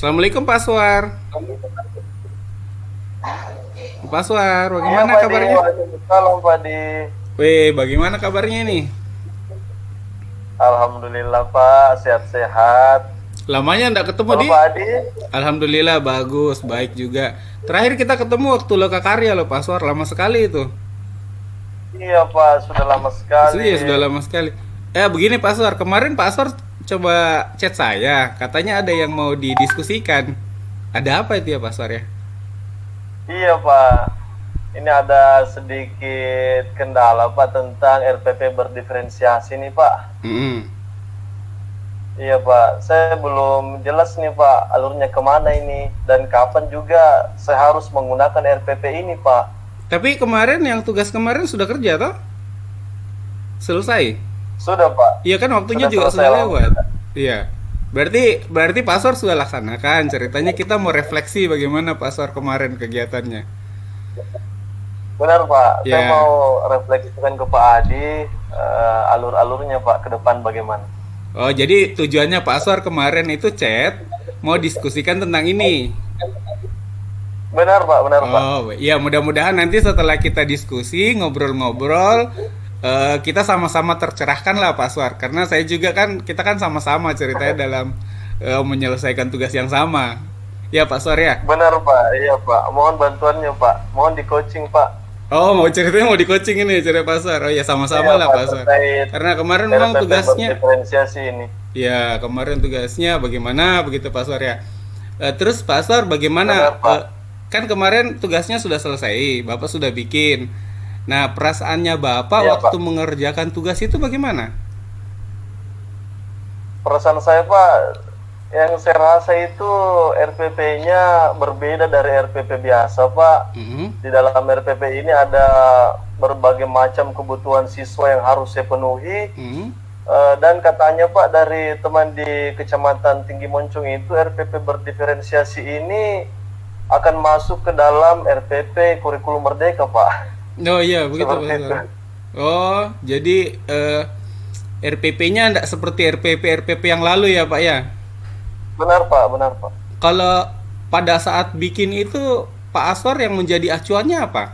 Assalamualaikum Pak Aswar. Pak Aswar, Iya bagaimana Pak Di, kabarnya? waalaikumsalam Pak Di. Weh, bagaimana kabarnya ini? Alhamdulillah Pak, sehat-sehat. Lamanya ndak ketemu Kalau di? Pak Adi, Alhamdulillah bagus, baik juga. Terakhir kita ketemu waktu Lokakarya loh Pak Aswar, lama sekali itu. iya Pak, sudah lama sekali. Iya, sudah lama sekali. Begini Pak Aswar, kemarin Pak Aswar coba chat saya, katanya ada yang mau didiskusikan. Ada apa itu ya Pak Aswar ya? Iya Pak, ini ada sedikit kendala Pak tentang RPP berdiferensiasi nih Pak. Mm-mm. Iya Pak, saya belum jelas nih Pak alurnya kemana ini dan kapan juga saya harus menggunakan RPP ini Pak. Tapi kemarin yang tugas kemarin sudah kerja toh? Selesai? Sudah Pak, Iya kan waktunya sudah juga selesai sudah lewat. alhamdulillah. Iya. Berarti Pasor sudah laksanakan. Ceritanya kita mau refleksi bagaimana Pasor kemarin kegiatannya. Benar Pak, saya Ya. mau refleksikan ke Pak Adi alur-alurnya Pak ke depan bagaimana. Oh, jadi tujuannya Pasor kemarin itu chat mau diskusikan tentang ini. Benar Pak. Oh, iya mudah-mudahan nanti setelah kita diskusi, ngobrol-ngobrol, kita sama-sama tercerahkan lah Pak Aswar. Karena saya juga kan, kita kan sama-sama ceritanya dalam menyelesaikan tugas yang sama. Ya Pak Aswar ya? Benar Pak, iya Pak. Mohon bantuannya Pak. Mohon di coaching Pak. Oh, ceritanya mau di coaching ini cerita Pak Aswar. Oh ya sama-sama Iya lah Pak Pak Aswar. terkait Karena kemarin memang RPP tugasnya, berdiferensiasi ini. ya kemarin tugasnya bagaimana begitu Pak Aswar ya. Terus Pak Aswar bagaimana? Benar Pak. Kan kemarin tugasnya sudah selesai, Bapak sudah bikin. Nah, perasaannya Bapak Iya waktu Pak. mengerjakan tugas itu bagaimana? Perasaan saya Pak, yang saya rasa itu RPP-nya berbeda dari RPP biasa Pak. Mhm. Di dalam RPP ini ada berbagai macam kebutuhan siswa yang harus saya penuhi. Mhm. Dan katanya Pak dari teman di Kecamatan Tinggi Moncong itu RPP berdiferensiasi ini akan masuk ke dalam RPP Kurikulum Merdeka Pak. Oh iya, begitu Pak Seperti itu. Aswar. Oh, jadi RPP-nya enggak seperti RPP yang lalu ya, Pak ya? Benar Pak. Kalau pada saat bikin itu Pak Aswar yang menjadi acuannya apa?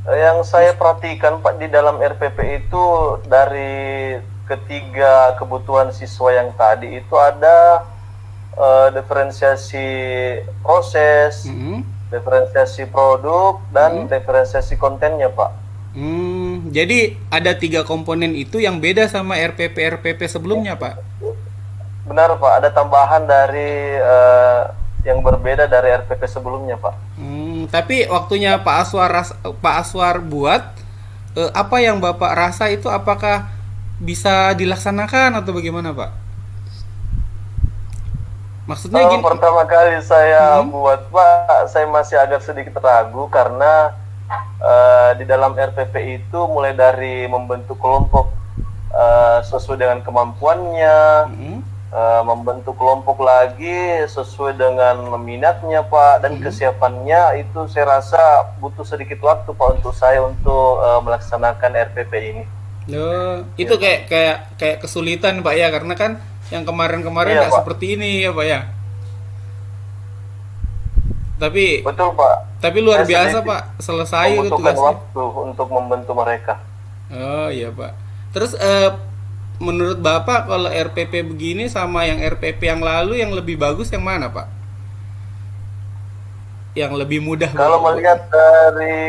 Yang saya perhatikan Pak di dalam RPP itu dari ketiga kebutuhan siswa yang tadi itu ada diferensiasi proses, Mhm. diferensiasi produk, dan diferensiasi kontennya Pak. Jadi ada tiga komponen itu yang beda sama RPP sebelumnya, Pak. Benar Pak, ada tambahan dari yang berbeda dari RPP sebelumnya Pak. Tapi waktunya Pak Aswar buat apa yang Bapak rasa itu apakah bisa dilaksanakan atau bagaimana, Pak? Maksudnya gini. Pertama kali saya buat Pak, saya masih agak sedikit ragu karena di dalam RPP itu mulai dari membentuk kelompok sesuai dengan kemampuannya, Mhm. membentuk kelompok lagi sesuai dengan minatnya Pak, dan kesiapannya itu saya rasa butuh sedikit waktu Pak untuk saya untuk melaksanakan RPP ini. Loh, itu kayak kesulitan Pak ya karena kan yang kemarin-kemarin Iya nggak Pak, seperti ini ya Pak ya. Tapi betul Pak. tapi luar Saya biasa sedikit Pak, selesai itu membutuhkan tugasnya. waktu untuk membantu mereka. Oh iya Pak. Terus menurut Bapak kalau RPP begini sama yang RPP yang lalu yang lebih bagus yang mana Pak? Yang lebih mudah Kalau Bapak? melihat dari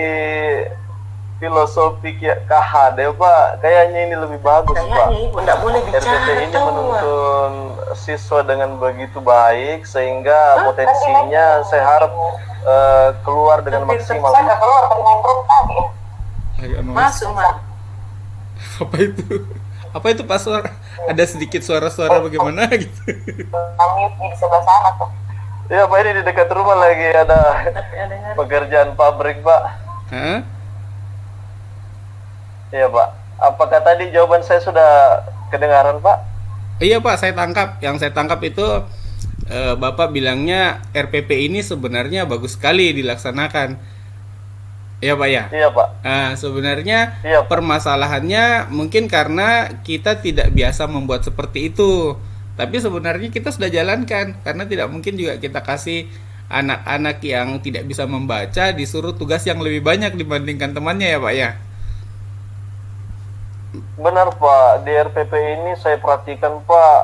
filosofi KHD Pak, kayaknya ini lebih bagus Pak. Ibu nggak boleh RPP bicara ini tahu. menuntun siswa dengan begitu baik sehingga potensinya saya harap keluar dengan maksimal. Saya keluar dengan tadi. Agak noise. Masuk Mak. Apa itu? Apa itu Pak Suara? Ada sedikit suara-suara bagaimana gitu. Kami di sebelah sana tuh. Ya Pak, ini di dekat rumah lagi ada Tapi ada pekerjaan pabrik Pak. Hah? Iya Pak. Apakah tadi jawaban saya sudah kedengaran Pak? Iya Pak, saya tangkap. Yang saya tangkap itu Bapak bilangnya RPP ini sebenarnya bagus sekali dilaksanakan. Iya Pak ya. Iya Pak. Nah, sebenarnya Iya Pak. permasalahannya mungkin karena kita tidak biasa membuat seperti itu. Tapi sebenarnya kita sudah jalankan karena tidak mungkin juga kita kasih anak-anak yang tidak bisa membaca disuruh tugas yang lebih banyak dibandingkan temannya ya Pak ya. Benar Pak, di RPP ini saya perhatikan Pak,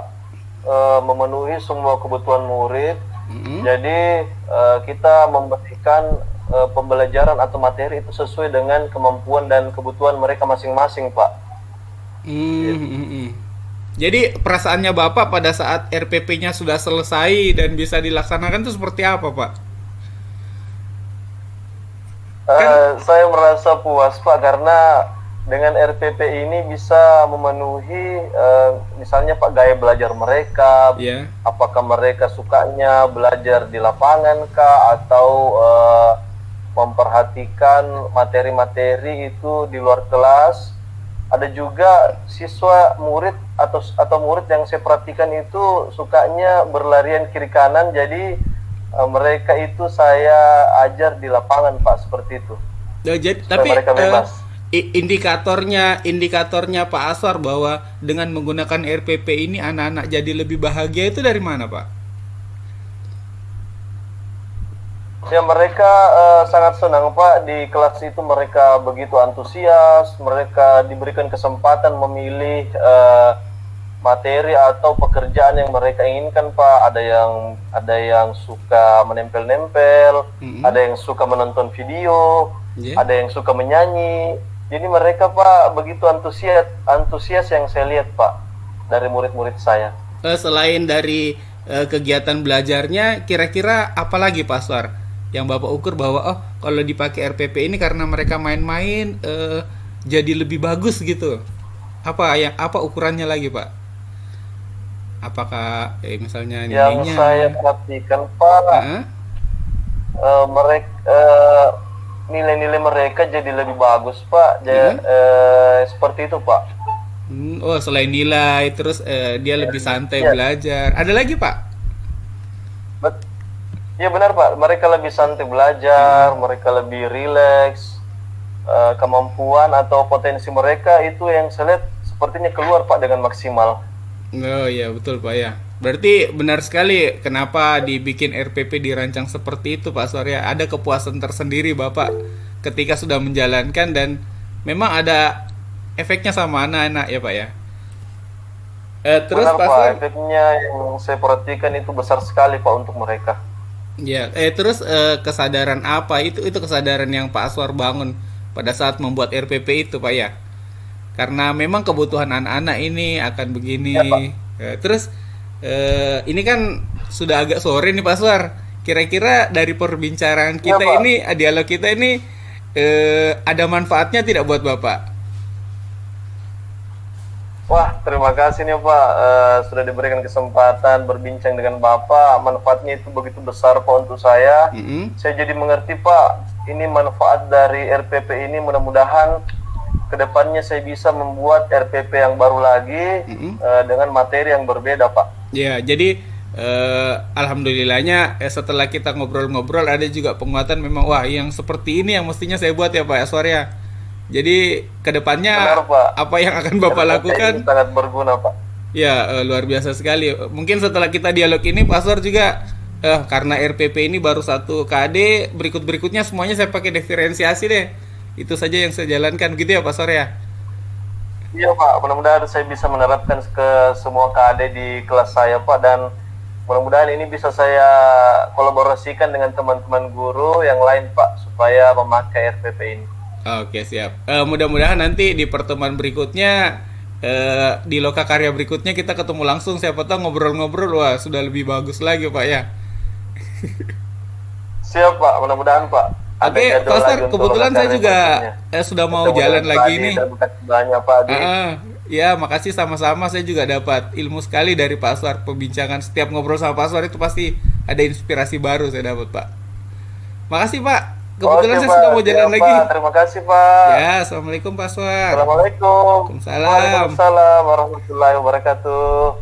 memenuhi semua kebutuhan murid. Mm-mm. Jadi kita memberikan pembelajaran atau materi itu sesuai dengan kemampuan dan kebutuhan mereka masing-masing Pak. Jadi perasaannya Bapak pada saat RPP-nya sudah selesai dan bisa dilaksanakan itu seperti apa Pak? Saya merasa puas Pak karena dengan RPP ini bisa memenuhi misalnya Pak gaya belajar mereka, Ya. apakah mereka sukanya belajar di lapangan kah atau memperhatikan materi-materi itu di luar kelas. Ada juga siswa murid atau murid yang saya perhatikan itu sukanya berlarian kiri kanan, jadi mereka itu saya ajar di lapangan Pak, seperti itu. Jadi, Supaya tapi mereka bebas. indikatornya Pak Aswar bahwa dengan menggunakan RPP ini anak-anak jadi lebih bahagia itu dari mana Pak? Ya mereka sangat senang Pak, di kelas itu mereka begitu antusias, mereka diberikan kesempatan memilih materi atau pekerjaan yang mereka inginkan Pak. Ada yang suka menempel-nempel, ada yang suka menonton video, ada yang suka menyanyi. Jadi mereka Pak begitu antusias yang saya lihat Pak dari murid-murid saya. Selain dari kegiatan belajarnya, kira-kira apa lagi Pak Aswar yang Bapak ukur bahwa oh kalau dipakai RPP ini karena mereka main-main jadi lebih bagus gitu? Apa ukurannya lagi Pak? Apakah misalnya Yang nilainya? saya perhatikan Pak, mereka nilai-nilai mereka jadi lebih bagus Pak. Seperti itu Pak. Oh selain nilai, terus dia lebih santai belajar. Ada lagi Pak? Ya benar Pak, mereka lebih santai belajar, mereka lebih rileks, kemampuan atau potensi mereka itu yang saya lihat sepertinya keluar Pak dengan maksimal. Oh iya betul Pak ya. Berarti benar sekali kenapa dibikin RPP dirancang seperti itu Pak Surya. Ada kepuasan tersendiri Bapak ketika sudah menjalankan dan memang ada efeknya sama anak-anak ya Pak ya. Terus benar Pak Pak, Sur, efeknya yang saya perhatikan itu besar sekali Pak untuk mereka. ya, terus kesadaran apa itu kesadaran yang Pak Aswar bangun pada saat membuat RPP itu Pak ya? Karena memang kebutuhan anak-anak ini akan begini. Ya, Pak. Terus ini kan sudah agak sore nih Pak Aswar. Kira-kira dari perbincangan kita Pak. ini, dialog kita ini ada manfaatnya tidak buat Bapak? Wah, terima kasih nih Pak, sudah diberikan kesempatan berbincang dengan Bapak. Manfaatnya itu begitu besar Pak untuk saya. Saya jadi mengerti Pak, ini manfaat dari RPP ini. Mudah-mudahan kedepannya saya bisa membuat RPP yang baru lagi dengan materi yang berbeda Pak. Ya, jadi alhamdulillahnya setelah kita ngobrol-ngobrol ada juga penguatan memang wah yang seperti ini yang mestinya saya buat ya Pak Aswar ya. Jadi kedepannya Benar, Pak. apa yang akan Bapak RPP lakukan? ini sangat berguna Pak. Ya luar biasa sekali. Mungkin setelah kita dialog ini Pak Aswar juga karena RPP ini baru 1 KD, berikutnya semuanya saya pakai diferensiasi deh. Itu saja yang saya jalankan gitu ya Pak Aswar ya. Iya Pak, mudah-mudahan saya bisa menerapkan ke semua KAD di kelas saya Pak, dan mudah-mudahan ini bisa saya kolaborasikan dengan teman-teman guru yang lain Pak supaya memakai RPP ini. Oke siap. Mudah-mudahan nanti di pertemuan berikutnya di loka karya berikutnya kita ketemu langsung, siapa tahu ngobrol-ngobrol wah sudah lebih bagus lagi Pak ya. Siap Pak, mudah-mudahan Pak. Oke, Pak Aswar, kebetulan saya juga sudah mau jalan lagi nih. Banyak Pak. Ya, makasih sama-sama. Saya juga dapat ilmu sekali dari Pak Aswar. Pembincangan setiap ngobrol sama Pak Aswar itu pasti ada inspirasi baru saya dapat Pak. Makasih Pak. Kebetulan saya sudah mau jalan lagi. Terima kasih Pak. Ya, assalamualaikum Pak Aswar. Assalamualaikum. Waalaikumsalam. Waalaikumsalam warahmatullahi wabarakatuh.